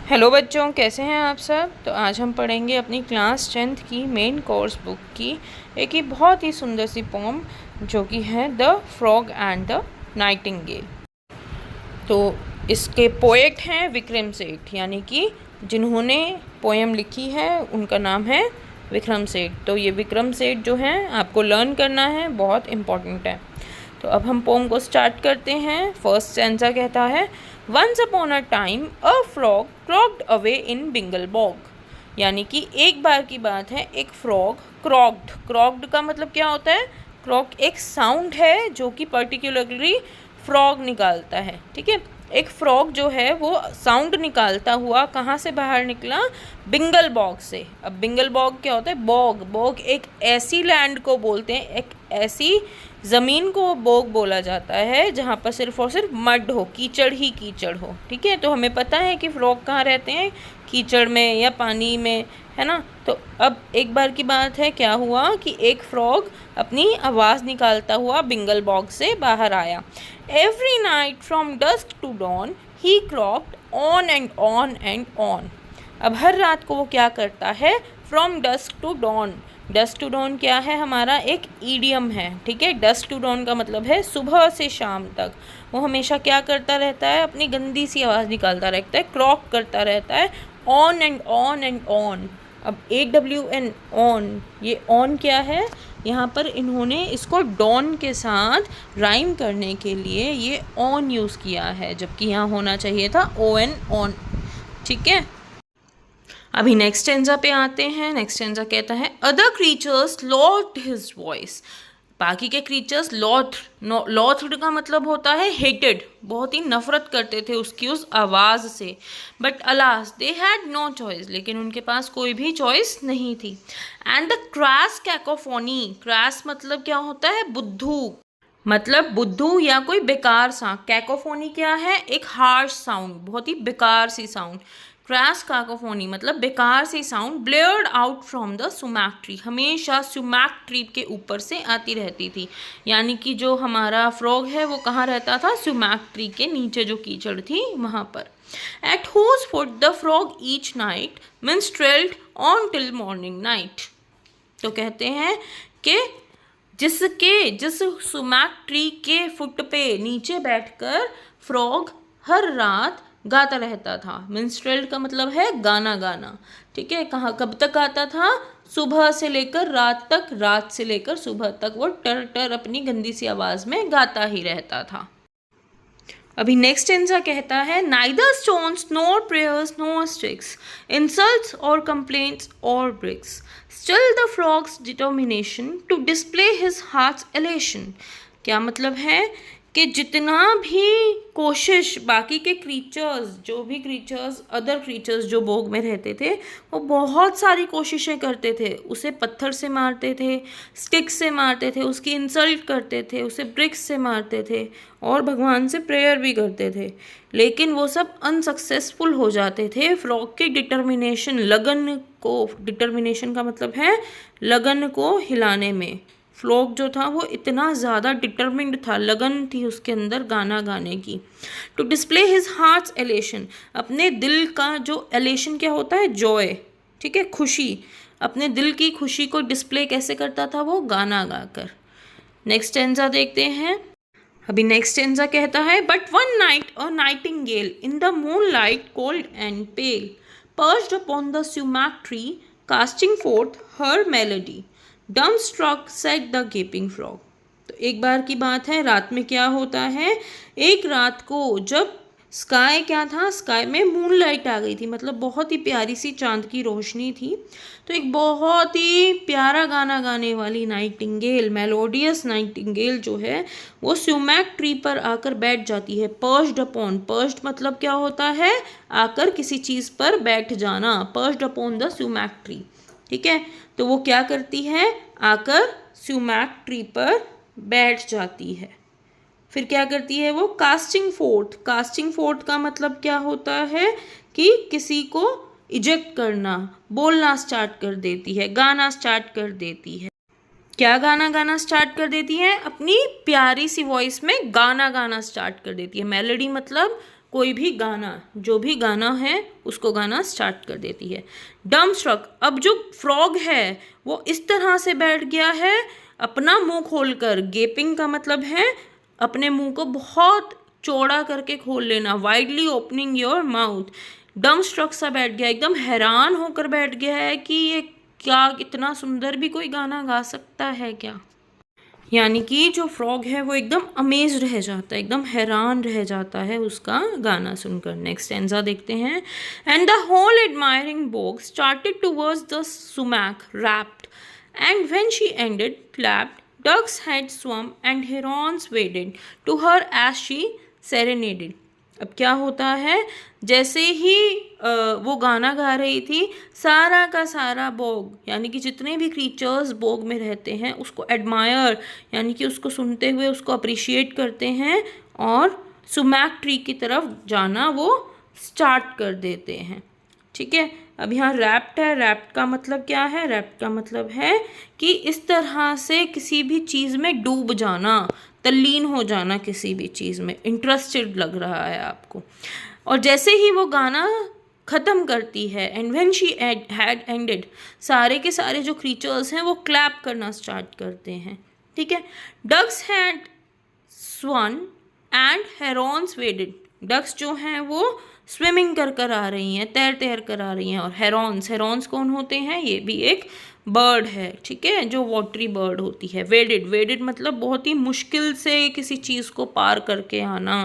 Hello बच्चों, कैसे हैं आप सब। तो आज हम पढ़ेंगे अपनी क्लास 10th की मेन कोर्स बुक की एक ही बहुत ही सुंदर सी पोम जो कि है the frog and the Nightingale. तो इसके पोएट हैं विक्रम सेठ, यानी कि जिन्होंने पोएम लिखी है उनका नाम है विक्रम सेठ। तो ये विक्रम सेठ जो हैं आपको लर्न करना है, बहुत इम्पॉर्टेंट है। तो अब हम पोम को स्टार्ट करते हैं। फर्स्ट स्टेंजा कहता है, once upon a time a frog croaked away in Bingle bog. यानी कि एक बार की बात है, एक फ्रॉग क्रॉक्ड। क्रॉक्ड का मतलब क्या होता है? क्रॉक एक साउंड है जो कि पर्टिकुलरली फ्रॉग निकालता है। ठीक है, एक फ्रॉग जो है वो साउंड निकालता हुआ कहाँ से बाहर निकला? बिंगल बॉग से। अब बिंगल बॉग क्या होता है? बॉग। बॉग एक ऐसी लैंड को बोलते हैं, एक ऐसी ज़मीन को बॉग बोला जाता है जहाँ पर सिर्फ और सिर्फ मड हो, कीचड़ ही कीचड़ हो। ठीक है, तो हमें पता है कि फ्रॉग कहाँ रहते हैं, कीचड़ में या पानी में, है ना। तो अब एक बार की बात है, क्या हुआ कि एक फ्रॉग अपनी आवाज़ निकालता हुआ बिंगल बॉग से बाहर आया। Every night from dusk to dawn he croaked on and on and on. अब हर रात को वो क्या करता है? From dusk to dawn. Dusk to dawn क्या है? हमारा एक ईडियम है। ठीक है, डस्क टू डॉन का मतलब है सुबह से शाम तक। वो हमेशा क्या करता रहता है? अपनी गंदी सी आवाज़ निकालता रहता है, क्रॉक करता रहता है, on and on and on. अब AWN ऑन, ये ऑन क्या है? यहाँ पर इन्होंने इसको डॉन के साथ राइम करने के लिए ये ऑन यूज़ किया है, जबकि यहाँ होना चाहिए था ON ऑन। ठीक है, अभी नेक्स्ट स्टेंजा पे आते हैं। नेक्स्ट स्टेंजा कहता है, other creatures lost his voice. बाकी के क्रीचर्स लॉथड का मतलब होता है हेटेड, बहुत ही नफरत करते थे उसकी उस आवाज़ से। But alas they had no choice, लेकिन उनके पास कोई भी चॉइस नहीं थी। And the crash cacophony, crash मतलब क्या होता है? बुद्धू, मतलब बुद्धू या कोई बेकार सा। कैकोफोनी क्या है? एक हार्श साउंड, बहुत ही बेकार सी साउंड। क्रैश काकोफोनी मतलब बेकार सी sound. Blared out from the sumac tree, हमेशा सुमैक ट्री के ऊपर से आती रहती थी। यानी कि जो हमारा फ्रॉग है वो कहाँ रहता था? सुमैक ट्री के नीचे जो कीचड़ थी वहाँ पर। At whose foot the frog each night minstrelled on till morning night. तो कहते हैं कि जिस सुमैक ट्री के फुट पे नीचे बैठकर फ्रॉग हर रात गाता रहता था। मिन्स्ट्रेल का मतलब है गाना गाना। ठीक है, कहाँ कब तक गाता था? सुबह से लेकर रात तक, रात से लेकर सुबह तक वो टर टर अपनी गंदी सी आवाज़ में गाता ही रहता था। अभी नेक्स्ट स्टेंजा कहता है, neither stones nor prayers nor sticks, insults और कंप्लेंट्स और bricks, still the frog's determination to display his heart's elation. क्या मतलब है कि जितना भी कोशिश बाकी के क्रीचर्स, जो भी क्रीचर्स, अदर क्रीचर्स जो बोग में रहते थे, वो बहुत सारी कोशिशें करते थे। उसे पत्थर से मारते थे, स्टिक से मारते थे, उसकी इंसल्ट करते थे, उसे ब्रिक्स से मारते थे और भगवान से प्रेयर भी करते थे, लेकिन वो सब अनसक्सेसफुल हो जाते थे। फ्रॉग की डिटर्मिनेशन, लगन को, डिटर्मिनेशन का मतलब है लगन को हिलाने में। फ्रॉग जो था वो इतना ज़्यादा डिटर्मिंड था, लगन थी उसके अंदर गाना गाने की। टू डिस्प्ले हिज हार्ट्स एलेशन, अपने दिल का जो एलेशन क्या होता है? जॉय। ठीक है, खुशी, अपने दिल की खुशी को डिस्प्ले कैसे करता था वो? गाना गाकर। नेक्स्ट स्टेंजा देखते हैं। अभी नेक्स्ट स्टेंजा कहता है, but one night a nightingale in the moonlight cold and pale perched upon the sumac tree casting forth her melody dumbstruck said the gaping frog. तो एक बार की बात है, रात में क्या होता है? एक रात को जब स्काई क्या था? स्काई में मूनलाइट आ गई थी, मतलब बहुत ही प्यारी सी चांद की रोशनी थी। तो एक बहुत ही प्यारा गाना गाने वाली नाइटिंगेल, मेलोडियस नाइटिंगेल जो है वो सुमैक ट्री पर आकर बैठ जाती है। पर्च्ड अपॉन, पर्च्ड मतलब क्या होता है? आकर किसी चीज़ पर बैठ जाना। पर्च्ड अपॉन द सुमैक ट्री। ठीक है, तो वो क्या करती है? आकर सुमैक ट्री पर बैठ जाती है। फिर क्या करती है वो? Casting fourth. कास्टिंग फोर्थ का मतलब क्या होता है? कि किसी को इजेक्ट करना, बोलना स्टार्ट कर देती है, गाना स्टार्ट कर देती है। क्या गाना गाना स्टार्ट कर देती है? अपनी प्यारी सी वॉइस में गाना गाना स्टार्ट कर देती है। मेलोडी मतलब कोई भी गाना, जो भी गाना है उसको गाना स्टार्ट कर देती है। डम्बस्ट्रक, अब जो फ्रॉग है वो इस तरह से बैठ गया है अपना मुंह खोलकर। गेपिंग का मतलब है अपने मुंह को बहुत चौड़ा करके खोल लेना, वाइडली ओपनिंग योर माउथ। डम्बस्ट्रक सा बैठ गया, एकदम हैरान होकर बैठ गया है कि ये क्या, इतना सुंदर भी कोई गाना गा सकता है क्या। यानी कि जो फ्रॉग है वो एकदम अमेज रह जाता है, एकदम हैरान रह जाता है उसका गाना सुनकर। नेक्स्ट स्टैंजा देखते हैं। And the whole admiring bog started towards the sumac rapt, and when she ended clapped, ducks had swum and herons waded to her as she serenaded। अब क्या होता है, जैसे ही वो गाना गा रही थी, सारा का सारा बोग यानी कि जितने भी क्रीचर्स बोग में रहते हैं उसको एडमायर यानी कि उसको सुनते हुए उसको अप्रिशिएट करते हैं और सुमैक ट्री की तरफ जाना वो स्टार्ट कर देते हैं। ठीक है, अब यहाँ रैप्ट है। रैप्ट का मतलब क्या है? रैप्ट का मतलब है कि इस तरह से किसी भी चीज़ में डूब जाना, तल्लीन हो जाना, किसी भी चीज़ में इंटरेस्टेड लग रहा है आपको। और जैसे ही वो गाना ख़त्म करती है, and when she had ended, सारे के सारे जो क्रीचर्स हैं वो क्लैप करना स्टार्ट करते हैं। ठीक है, ducks had swan and herons waded. Ducks जो हैं वो स्विमिंग कर कर आ रही हैं, तैर तैर कर आ रही हैं। और हेरॉन्स, हेरॉन्स कौन होते हैं? ये भी एक बर्ड है, ठीक है, जो वाटरी बर्ड होती है। वेडेड, वेडेड मतलब बहुत ही मुश्किल से किसी चीज़ को पार करके आना,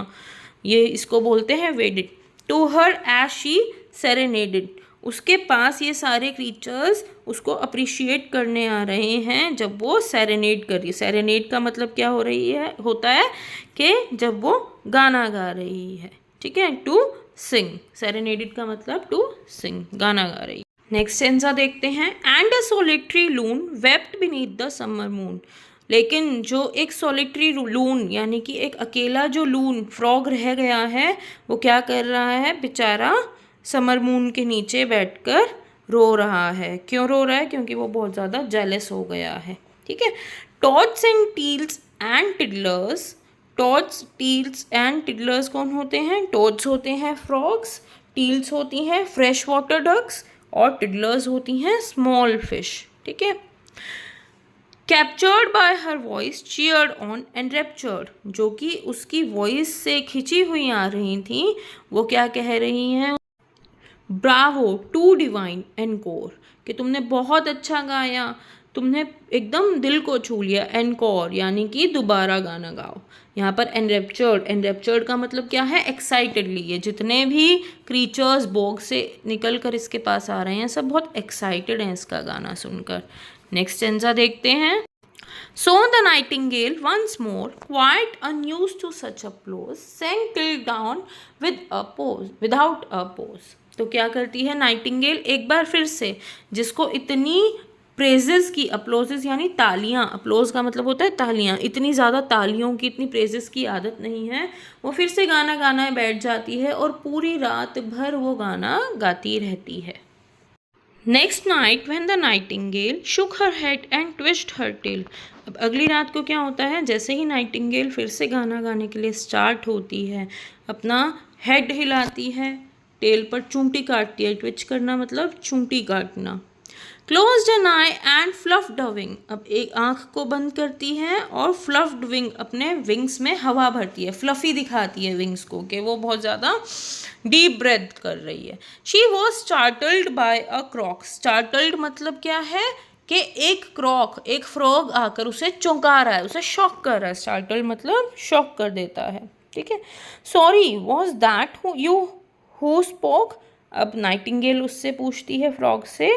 ये इसको बोलते हैं waded. To her as she serenaded, उसके पास ये सारे क्रीचर्स उसको अप्रिशिएट करने आ रहे हैं जब वो सेरेनेड कर रही है। सेरेनेड का मतलब क्या हो रही है, होता है कि जब वो गाना गा रही है। ठीक है, टू सिंग, सेरेनेडेड का मतलब टू सिंग, गाना गा रही है। नेक्स्ट स्टेंजा देखते हैं। And a solitary loon wept beneath the summer moon. लेकिन जो एक सोलिटरी लून यानी कि एक अकेला जो लून फ्रॉग रह गया है, वो क्या कर रहा है बेचारा, समर मून के नीचे बैठकर रो रहा है। क्यों रो रहा है? क्योंकि वो बहुत ज़्यादा जेलस हो गया है। ठीक है, toads and teals and tiddlers. Toads, teals and tiddlers कौन होते हैं? टॉड्स होते हैं फ्रॉग्स, टील्स होती हैं फ्रेश वाटर डक्स और टिडलर्स होती हैं स्मॉल फिश। ठीक है, captured by her voice cheered on and raptured, जो कि उसकी वॉइस से खिंची हुई आ रही थी, वो क्या कह रही हैं? ब्रावो टू डिवाइन एनकोर, कि तुमने बहुत अच्छा गाया, तुमने एकदम दिल को छू लिया। एनकोर यानी कि दोबारा गाना गाओ। यहाँ पर एनरेप्चर्ड, एनरेप्चर्ड का मतलब क्या है? एक्साइटेडली। ये जितने भी क्रीचर्स बोग से निकल कर इसके पास आ रहे हैं सब बहुत एक्साइटेड हैं इसका गाना सुनकर। नेक्स्ट स्टेंजा देखते हैं। So the nightingale once more, quite unused to such applause, sang till dawn without a pause। तो क्या करती है नाइटिंगेल? एक बार फिर से, जिसको इतनी प्रेजेस की, अप्लोजेस यानी तालियां, अप्लोज का मतलब होता है तालियां, इतनी ज़्यादा तालियों की, इतनी प्रेजेस की आदत नहीं है, वो फिर से गाना गाना बैठ जाती है और पूरी रात भर वो गाना गाती रहती है। Next night when the nightingale shook her head and twist her tail. अब अगली रात को क्या होता है? जैसे ही नाइटिंगेल फिर से गाना गाने के लिए स्टार्ट होती है, अपना हेड हिलाती है, टेल पर चूंटी काटती है। ट्विच करना मतलब चूंटी काटना। Closed an eye and fluffed a wing, अब एक आँख को बंद करती है और फ्लफ्ड विंग, अपने विंग्स में हवा भरती है, फ्लफ़ी दिखाती है विंग्स को कि वो बहुत ज़्यादा डीप ब्रेथ कर रही है। She was startled by a croak. Startled मतलब क्या है कि एक क्रॉक, एक फ्रॉग आकर उसे चौंका रहा है, उसे शॉक कर रहा है। स्टार्टल्ड मतलब शॉक कर देता है। ठीक है, sorry was that you who spoke. अब नाइटिंगेल उससे पूछती है फ्रॉग से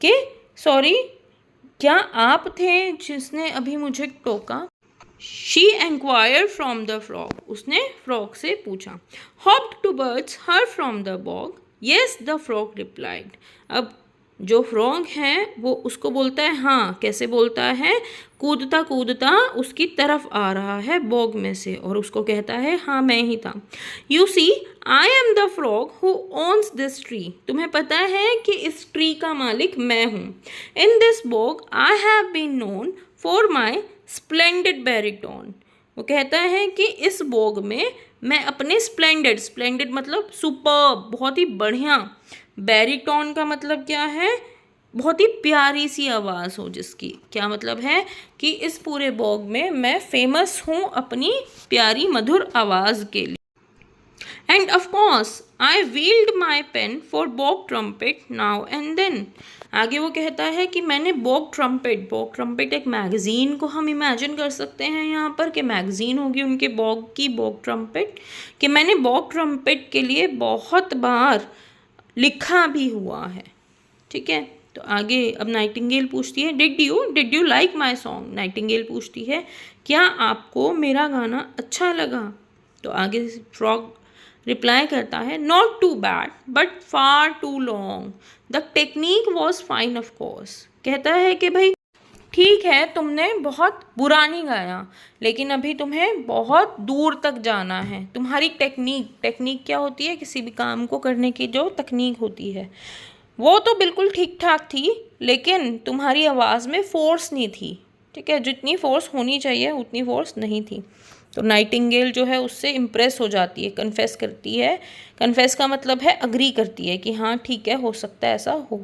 कि सॉरी, क्या आप थे जिसने अभी मुझे टोका? She enquired from the frog, उसने फ्रॉग से पूछा। Hopped to birds her from the bog, yes the frog replied. अब जो फ्रॉग है वो उसको बोलता है हाँ। कैसे बोलता है? कूदता कूदता उसकी तरफ आ रहा है बॉग में से और उसको कहता है हाँ मैं ही था। You see I am the frog who owns this tree, तुम्हें पता है कि इस ट्री का मालिक मैं हूँ। In this bog I have been known for my splendid baritone, वो कहता है कि इस बोग में मैं अपने स्प्लेंडेड मतलब सुपर्ब, बहुत ही बढ़िया, बैरीटोन का मतलब क्या है, बहुत ही प्यारी सी आवाज़ हो जिसकी, क्या मतलब है कि इस पूरे बोग में मैं फेमस हूँ अपनी प्यारी मधुर आवाज़ के लिए। And of course, I wield my pen for bog trumpet now and then. आगे वो कहता है कि मैंने बॉग ट्रम्पेट एक मैगज़ीन को हम इमेजिन कर सकते हैं यहाँ पर, कि मैगज़ीन होगी उनके बॉग की, बॉग ट्रम्पेट, कि मैंने बॉग ट्रम्पेट के लिए बहुत बार लिखा भी हुआ है। ठीक है, तो आगे अब नाइटिंगेल पूछती है did you like my song. Nightingale पूछती है क्या आपको मेरा गाना अच्छा लगा। तो आगे फ्रॉग रिप्लाई करता है not too bad but far too long, the technique was fine of course. कहता है कि भाई ठीक है, तुमने बहुत बुरा नहीं गाया, लेकिन अभी तुम्हें बहुत दूर तक जाना है। तुम्हारी टेक्निक क्या होती है, किसी भी काम को करने की जो तकनीक होती है, वो तो बिल्कुल ठीक ठाक थी, लेकिन तुम्हारी आवाज़ में फोर्स नहीं थी। ठीक है, जितनी फोर्स होनी चाहिए उतनी फोर्स नहीं थी। तो नाइटिंगेल जो है उससे इम्प्रेस हो जाती है, कन्फेस करती है। कन्फेस का मतलब है अग्री करती है कि हाँ ठीक है, हो सकता है ऐसा हो।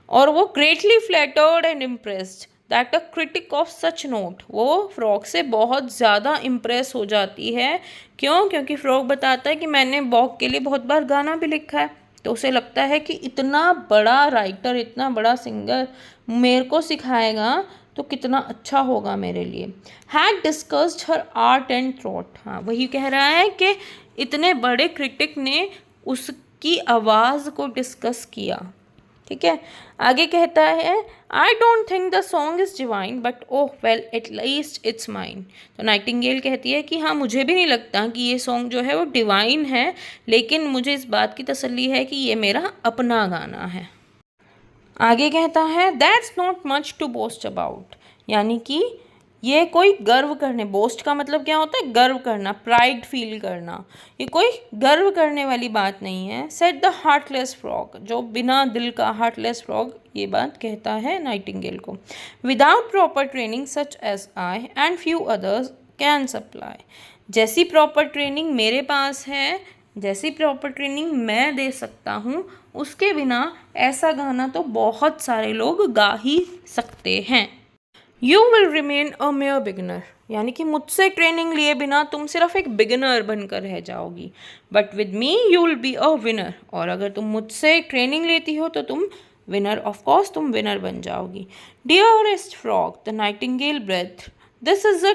और वो greatly flattered and impressed that a critic of such note, वो फ्रॉग से बहुत ज़्यादा इम्प्रेस हो जाती है। क्यों? क्योंकि फ्रॉग बताता है कि मैंने बॉग के लिए बहुत बार गाना भी लिखा है, तो उसे लगता है कि इतना बड़ा राइटर, इतना बड़ा सिंगर मेरे को सिखाएगा तो कितना अच्छा होगा मेरे लिए। Had discussed her art and thought, हाँ वही कह रहा है कि इतने बड़े क्रिटिक ने उसकी आवाज़ को डिस्कस किया। ठीक है, आगे कहता है I don't think the song is divine but oh well at least it's mine. तो नाइटिंगेल कहती है कि हाँ मुझे भी नहीं लगता कि ये सॉन्ग जो है वो डिवाइन है, लेकिन मुझे इस बात की तसल्ली है कि ये मेरा अपना गाना है। आगे कहता है that's not much to boast about, यानी कि ये कोई गर्व करने, बोस्ट का मतलब क्या होता है, गर्व करना, प्राइड फील करना, ये कोई गर्व करने वाली बात नहीं है। सेड द हार्टलेस फ्रॉग, जो बिना दिल का हार्टलेस फ्रॉग ये बात कहता है नाइटिंगेल को। Without proper training such as I and few others can supply, जैसी प्रॉपर ट्रेनिंग मेरे पास है, जैसी प्रॉपर ट्रेनिंग मैं दे सकता हूँ, उसके बिना ऐसा गाना तो बहुत सारे लोग गा ही सकते हैं। You will remain a mayor beginner, यानी कि मुझसे ट्रेनिंग लिए बिना तुम सिर्फ एक बिगिनर बनकर रह जाओगी, but with me you will be a winner, और अगर तुम मुझसे ट्रेनिंग लेती हो तो तुम विनर, ऑफ कोर्स तुम विनर बन जाओगी। Dearest frog the nightingale breathed, this is a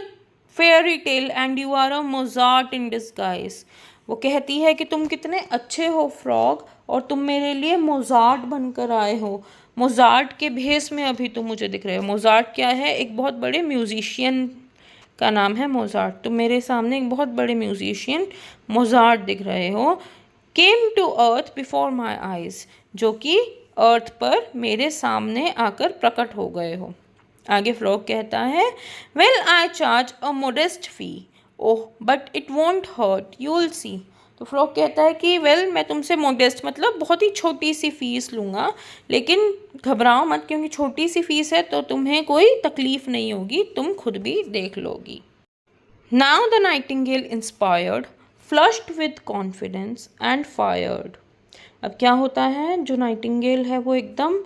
fairy tale and you are a Mozart in disguise. वो कहती है कि तुम कितने अच्छे हो फ्रॉग, और तुम मेरे लिए मोजार्ट बनकर आए हो। मोजार्ट के भेस में अभी तुम मुझे दिख रहे हो। मोजार्ट क्या है, एक बहुत बड़े म्यूजिशियन का नाम है मोजार्ट। तुम मेरे सामने एक बहुत बड़े म्यूजिशियन मोजार्ट दिख रहे हो। Came to earth before my eyes, जो कि अर्थ पर मेरे सामने आकर प्रकट हो गए हो। आगे फ्रॉग कहता है well I charge a modest fee, oh but it won't hurt you will see. तो फ्रॉग कहता है कि वेल मैं तुमसे मोडेस्ट मतलब बहुत ही छोटी सी फ़ीस लूँगा, लेकिन घबराओ मत, क्योंकि छोटी सी फ़ीस है तो तुम्हें कोई तकलीफ़ नहीं होगी, तुम खुद भी देख लोगी। Now the Nightingale inspired flushed with confidence and fired. अब क्या होता है, जो नाइटिंगेल है वो एकदम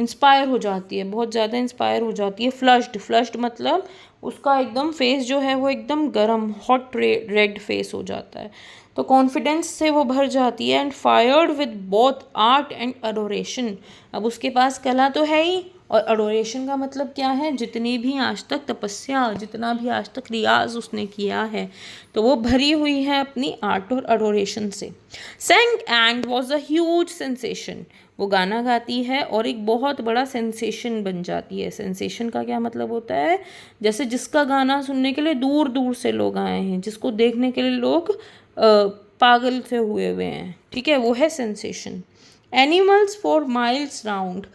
इंस्पायर हो जाती है, बहुत ज़्यादा इंस्पायर हो जाती है। फ्लश्ड मतलब उसका एकदम फेस जो है वो एकदम गर्म, हॉट रेड फेस हो जाता है। तो कॉन्फिडेंस से वो भर जाती है। And fired with both art and Adoration, अब उसके पास कला तो है ही, और अडोरेशन का मतलब क्या है, जितनी भी आज तक तपस्या, जितना भी आज तक रियाज उसने किया है, तो वो भरी हुई है अपनी आर्ट और अडोरेशन से। Sang and was a huge sensation, वो गाना गाती है और एक बहुत बड़ा सेंसेशन बन जाती है। सेंसेशन का क्या मतलब होता है, जैसे जिसका गाना सुनने के लिए दूर दूर से लोग आए हैं, जिसको देखने के लिए लोग पागल से हुए हैं। ठीक है, वो है sensation. Animals for miles round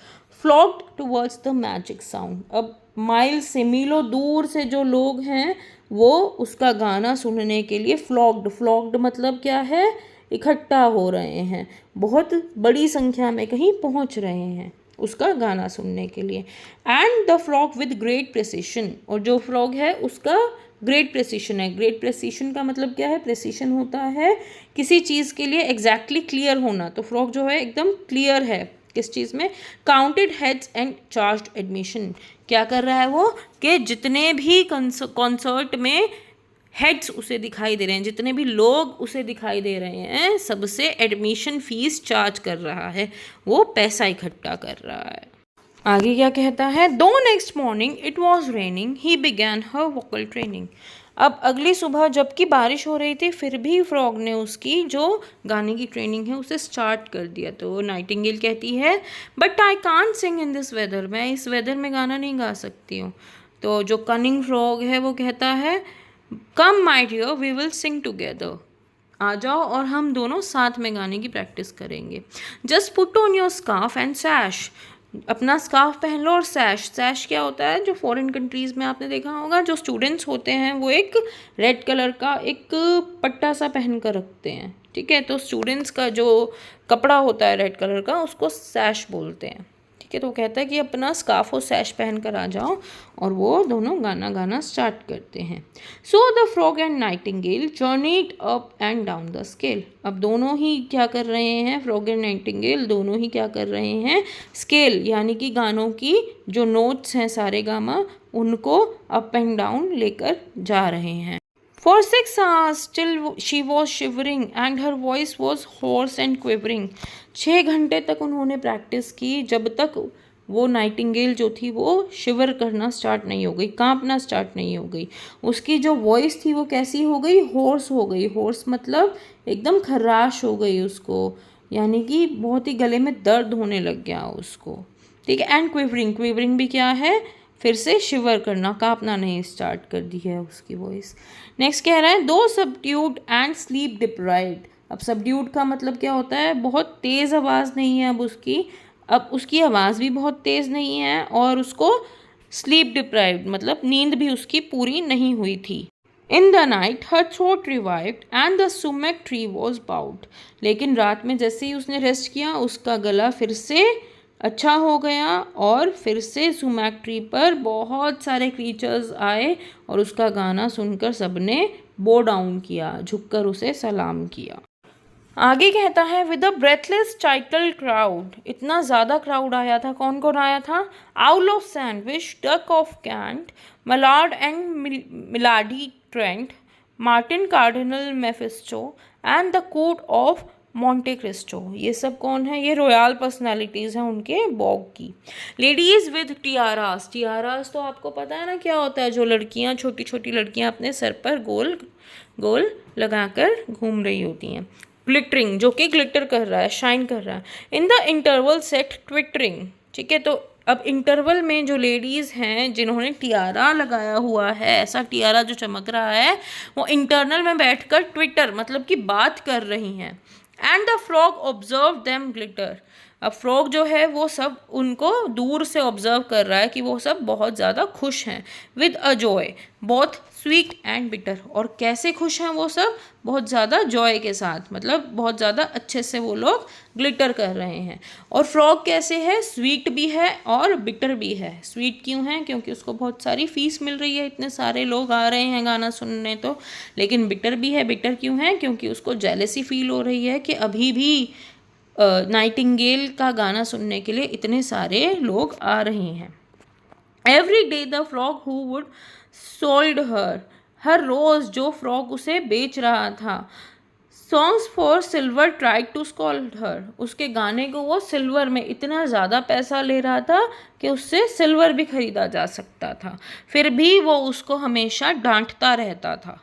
flocked towards the magic sound, अब माइल से, मीलों दूर से जो लोग हैं वो उसका गाना सुनने के लिए फ्लॉक्ड मतलब क्या है, इकट्ठा हो रहे हैं, बहुत बड़ी संख्या में कहीं पहुंच रहे हैं उसका गाना सुनने के लिए। And the frog with great precision, और जो फ्रॉग है उसका ग्रेट प्रेसिशन है। ग्रेट प्रेसिशन का मतलब क्या है? प्रेसिशन होता है किसी चीज़ के लिए एग्जैक्टली क्लियर होना। तो फ्रॉग जो है एकदम क्लियर है किस चीज़ में? Counted heads and charged admission. क्या कर रहा है वो? कि जितने भी कॉन्सर्ट में हेड्स उसे दिखाई दे रहे हैं, जितने भी लोग उसे दिखाई दे रहे हैं, सबसे एडमिशन फीस चार्ज कर रहा है, वो पैसा इकट्ठा कर रहा है। आगे क्या कहता है? दो next morning it was raining he began her vocal training. अब अगली सुबह जबकि बारिश हो रही थी फिर भी फ्रॉग ने उसकी जो गाने की ट्रेनिंग है उसे स्टार्ट कर दिया। तो नाइटिंगेल कहती है but I can't sing in this weather, मैं इस वेदर में गाना नहीं गा सकती हूँ। तो जो कनिंग फ्रॉग है वो कहता है come my dear we will sing together, आ जाओ और हम दोनों साथ में गाने की प्रैक्टिस करेंगे। Just put on your scarf and sash, अपना स्कार्फ पहन लो और सैश। सैश क्या होता है? जो फॉरेन कंट्रीज़ में आपने देखा होगा, जो स्टूडेंट्स होते हैं वो एक रेड कलर का एक पट्टा सा पहन कर रखते हैं, ठीक है? तो स्टूडेंट्स का जो कपड़ा होता है रेड कलर का उसको सैश बोलते हैं, ठीक है? तो वो कहता है कि अपना स्कार्फ और सैश पहन कर आ जाओ, और वो दोनों गाना गाना स्टार्ट करते हैं। So the frog and Nightingale journeyed up and down the scale. अब दोनों ही क्या कर रहे हैं? फ्रॉग एंड नाइटिंगेल दोनों ही क्या कर रहे हैं? स्केल यानी कि गानों की जो नोट्स हैं सारे गामा, उनको अप एंड डाउन लेकर जा रहे हैं। For 6 hours still she was shivering and her voice was hoarse and quivering. 6 घंटे तक उन्होंने प्रैक्टिस की जब तक वो नाइटिंगेल जो थी वो शिवर करना स्टार्ट नहीं हो गई, कांपना स्टार्ट नहीं हो गई। उसकी जो वॉइस थी वो कैसी हो गई? होर्स हो गई। होर्स मतलब एकदम खर्राश हो गई उसको, यानी कि बहुत ही गले में दर्द होने लग गया उसको, ठीक है? एंड क्विवरिंग, क्विवरिंग भी क्या है? फिर से शिवर करना, कांपना नहीं स्टार्ट कर दी है उसकी वॉइस। नेक्स्ट कह रहा है दो सबड्यूड एंड स्लीप डिप्राइव्ड। अब सबड्यूड का मतलब क्या होता है? बहुत तेज़ आवाज़ नहीं है अब उसकी आवाज़ भी बहुत तेज़ नहीं है, और उसको स्लीप डिप्राइव्ड मतलब नींद भी उसकी पूरी नहीं हुई थी। In the night her throat revived and the सुमेक tree was bowed. लेकिन रात में जैसे ही उसने रेस्ट किया उसका गला फिर से अच्छा हो गया, और फिर से सुमैक ट्री पर बहुत सारे क्रीचर्स आए और उसका गाना सुनकर सबने बो डाउन किया, झुककर उसे सलाम किया। आगे कहता है with a breathless title crowd, इतना ज़्यादा क्राउड आया था। कौन कौन आया था? Owl of Sandwich, duck of Kent, mallard and milady Trent, Martin Cardinal Mephisto and the court of Monte Cristo. ये सब कौन है? ये रॉयल पर्सनालिटीज़ हैं उनके बॉग की। लेडीज़ विद टियारास, टियारास तो आपको पता है ना क्या होता है? जो लड़कियां, छोटी छोटी लड़कियां अपने सर पर गोल गोल लगाकर घूम रही होती हैं। ग्लिटरिंग, जो कि ग्लिटर कर रहा है, शाइन कर रहा है। In the interval set twittering, ठीक है? तो अब इंटरवल में जो लेडीज़ हैं जिन्होंने टियारा लगाया हुआ है, ऐसा टियारा जो चमक रहा है, वो इंटरनल में बैठकर ट्विटर मतलब कि बात कर रही हैं। And the frog observe them glitter. अब फ्रॉग जो है वो सब उनको दूर से ऑब्जर्व कर रहा है कि वो सब बहुत ज़्यादा खुश हैं। With a joy both sweet and bitter, और कैसे खुश हैं वो सब? बहुत ज़्यादा जॉय के साथ, मतलब बहुत ज़्यादा अच्छे से वो लोग ग्लिटर कर रहे हैं। और फ्रॉग कैसे है? स्वीट भी है और बिटर भी है। स्वीट क्यों है? क्योंकि उसको बहुत सारी फीस मिल रही है, इतने सारे लोग आ रहे हैं गाना सुनने तो। लेकिन बिटर भी है। बिटर क्यों है? क्योंकि उसको जेलसी फील हो रही है कि अभी भी नाइटिंगेल का गाना सुनने के लिए इतने सारे लोग आ रहे हैं। Every day the frog who would sold हर रोज़ जो फ्रॉग उसे बेच रहा था। Songs for silver tried to scold her, उसके गाने को वो सिल्वर में इतना ज़्यादा पैसा ले रहा था कि उससे सिल्वर भी खरीदा जा सकता था, फिर भी वो उसको हमेशा डांटता रहता था।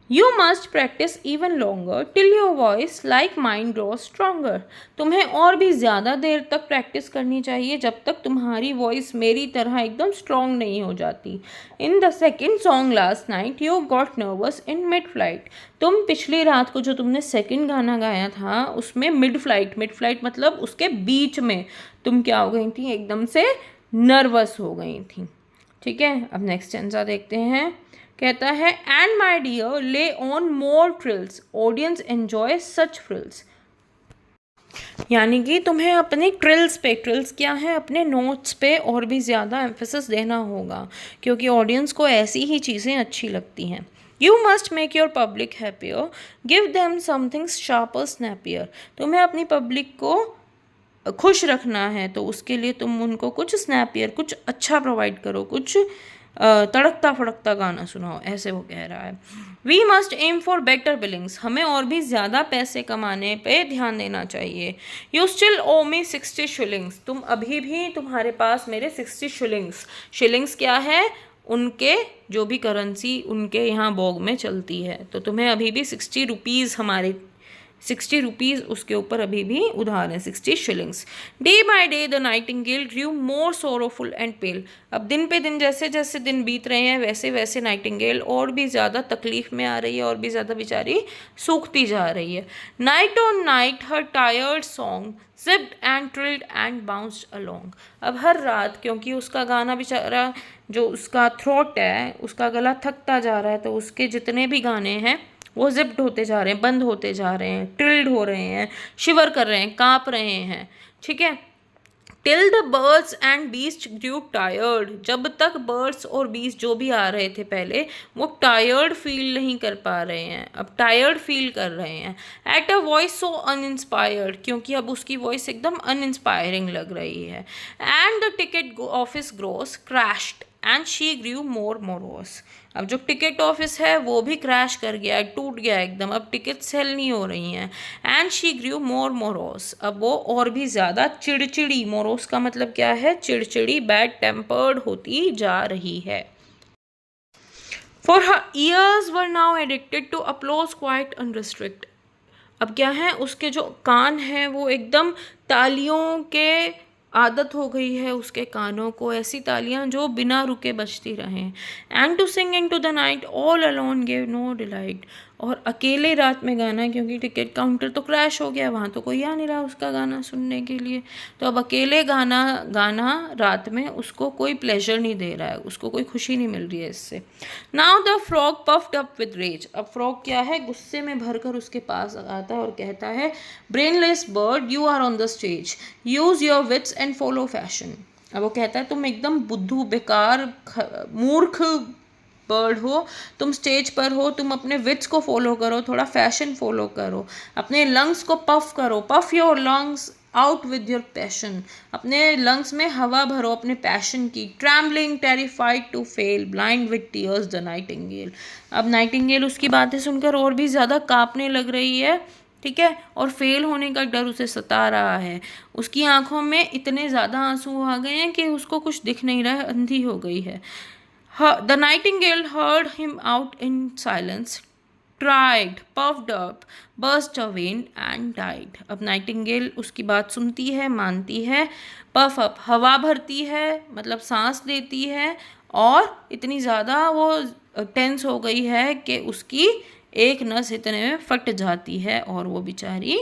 You must practice even longer till your voice like mine grows stronger. तुम्हें और भी ज़्यादा देर तक प्रैक्टिस करनी चाहिए जब तक तुम्हारी वॉइस मेरी तरह एकदम स्ट्रॉन्ग नहीं हो जाती। In the second song last night you got nervous in mid flight. तुम पिछली रात को जो तुमने सेकंड गाना गाया था उसमें मिड फ्लाइट मतलब उसके बीच में तुम क्या हो गई थी? एकदम से नर्वस हो गई थी, ठीक है? अब नेक्स्ट स्टेंजा देखते हैं। कहता है एंड माई डियर ले on more thrills, audience enjoy such thrills. यानी कि तुम्हें अपने ट्रिल्स क्या है, अपने नोट्स पे और भी ज़्यादा एम्फेसिस देना होगा, क्योंकि ऑडियंस को ऐसी ही चीज़ें अच्छी लगती हैं। You must make your public happier, give them something sharper snappier. तुम्हें अपनी पब्लिक को खुश रखना है तो उसके लिए तुम उनको कुछ स्नैपियर, कुछ अच्छा प्रोवाइड करो, कुछ तड़कता फड़कता गाना सुनाओ, ऐसे वो कह रहा है। We must aim for better billings, हमें और भी ज़्यादा पैसे कमाने पे ध्यान देना चाहिए। You still O me 60 shillings, तुम अभी भी, तुम्हारे पास मेरे 60 शिलिंग्स। शिलिंग्स क्या है? उनके जो भी करेंसी उनके यहाँ बोग में चलती है, तो तुम्हें अभी भी 60 रुपीज़, हमारे 60 रुपीज़ उसके ऊपर अभी भी उधार है, 60 shillings. Day by day the nightingale grew more sorrowful and pale, अब दिन पे दिन जैसे जैसे दिन बीत रहे हैं वैसे वैसे नाइटिंगेल और भी ज़्यादा तकलीफ़ में आ रही है, और भी ज़्यादा बेचारी सूखती जा रही है। Night on night her tired song zipped and trilled and bounced along, अब हर रात, क्योंकि उसका गाना बेचारा, जो उसका थ्रोट है, उसका गला थकता जा रहा है, तो उसके जितने भी गाने हैं वो जिप्ड होते जा रहे हैं, बंद होते जा रहे हैं, ट्रिल्ड हो रहे हैं, शिवर कर रहे हैं, काँप रहे हैं, ठीक है। Till the birds and beast grew tired, जब तक बर्ड्स और बीस्ट जो भी आ रहे थे पहले, वो टायर्ड फील नहीं कर पा रहे हैं, अब टायर्ड फील कर रहे हैं। At a voice so uninspired, क्योंकि अब उसकी वॉइस एकदम अनइंस्पायरिंग लग रही है। And the ticket office gross crashed and she grew more morose, अब जो टिकट ऑफिस है वो भी क्रैश कर गया, टूट गया एकदम, अब टिकट सेल नहीं हो रही हैं। And she grew more morose, अब वो और भी ज़्यादा चिड़चिड़ी, मोरोस का मतलब क्या है? चिड़चिड़ी, बैड टेम्पर्ड होती जा रही है। For her ears were now addicted to applause quite unrestricted, अब क्या है, उसके जो कान हैं वो एकदम तालियों के आदत हो गई है, उसके कानों को ऐसी तालियां जो बिना रुके बजती रहें। And to sing into the night all alone give no delight, और अकेले रात में गाना, क्योंकि टिकट काउंटर तो क्रैश हो गया, वहाँ तो कोई आ नहीं रहा उसका गाना सुनने के लिए, तो अब अकेले गाना रात में उसको कोई प्लेजर नहीं दे रहा है, उसको कोई खुशी नहीं मिल रही है इससे। Now the frog puffed up with rage, अब फ्रॉग क्या है, गुस्से में भरकर उसके पास आता है और कहता है, brainless bird you are on the stage, use your wits and follow fashion, अब वो कहता है तुम एकदम बुद्धू, बेकार, मूर्ख बर्ड हो, तुम स्टेज पर हो, तुम अपने विट्स को फॉलो करो, थोड़ा फैशन फॉलो करो, अपने लंग्स को पफ करो, puff your lungs out with your passion, अपने लंग्स में हवा भरो अपने पैशन की। Trembling terrified to fail blind with tears the nightingale, अब नाइटिंगेल उसकी बातें सुनकर और भी ज़्यादा कांपने लग रही है, ठीक है, और फेल होने का डर उसे सता रहा है, उसकी आंखों में इतने ज़्यादा आंसू आ गए हैं कि उसको कुछ दिख नहीं रहा है, अंधी हो गई है। The nightingale heard him out in silence, tried, puffed up, burst a vein and died, अब नाइटिंगेल उसकी बात सुनती है, मानती है, पफ अप हवा भरती है, मतलब सांस लेती है, और इतनी ज़्यादा वो टेंस हो गई है कि उसकी एक नस इतने में फट जाती है और वो बेचारी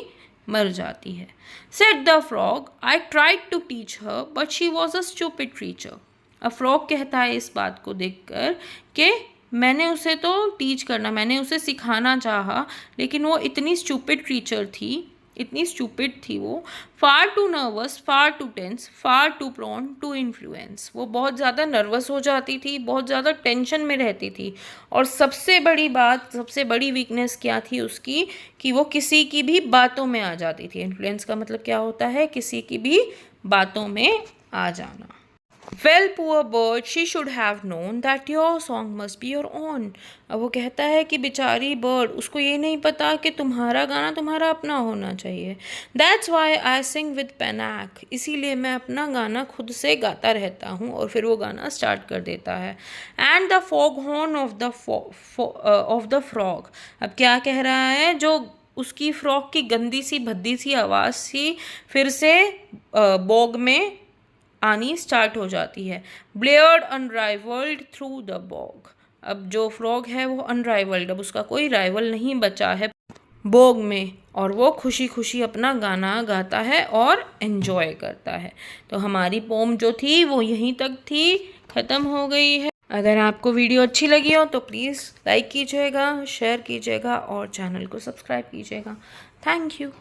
मर जाती है। Said the frog, I tried to teach her, but she was a stupid creature, अब फ्रॉग कहता है इस बात को देखकर कि मैंने उसे तो टीच करना, मैंने उसे सिखाना चाहा, लेकिन वो इतनी स्टूपिड क्रीचर थी, इतनी स्टूपिड थी वो, far too nervous, far too tense, far too prone to influence, वो बहुत ज़्यादा नर्वस हो जाती थी, बहुत ज़्यादा टेंशन में रहती थी, और सबसे बड़ी बात, सबसे बड़ी वीकनेस क्या थी उसकी, कि वो किसी की भी बातों में आ जाती थी। इन्फ्लुएंस का मतलब क्या होता है? किसी की भी बातों में आ जाना। Well, poor bird, she should have known that your song must be your own, अब वो कहता है कि बेचारी बर्ड, उसको ये नहीं पता कि तुम्हारा गाना तुम्हारा अपना होना चाहिए। That's why I sing with panache, इसीलिए मैं अपना गाना खुद से गाता रहता हूँ, और फिर वो गाना स्टार्ट कर देता है। And the foghorn of the frog, अब क्या कह रहा है, जो उसकी फ्रॉक की गंदी सी भद्दी सी आवाज़ सी फिर से बॉग में आनी स्टार्ट हो जाती है। ब्लेयर्ड अनराइवल्ड थ्रू द बॉग, अब जो फ्रॉग है वो अनराइवल्ड, अब उसका कोई राइवल नहीं बचा है बॉग में, और वो खुशी खुशी अपना गाना गाता है और एंजॉय करता है। तो हमारी पोम जो थी वो यहीं तक थी, ख़त्म हो गई है। अगर आपको वीडियो अच्छी लगी हो तो प्लीज़ लाइक कीजिएगा, शेयर कीजिएगा और चैनल को सब्सक्राइब कीजिएगा। Thank you.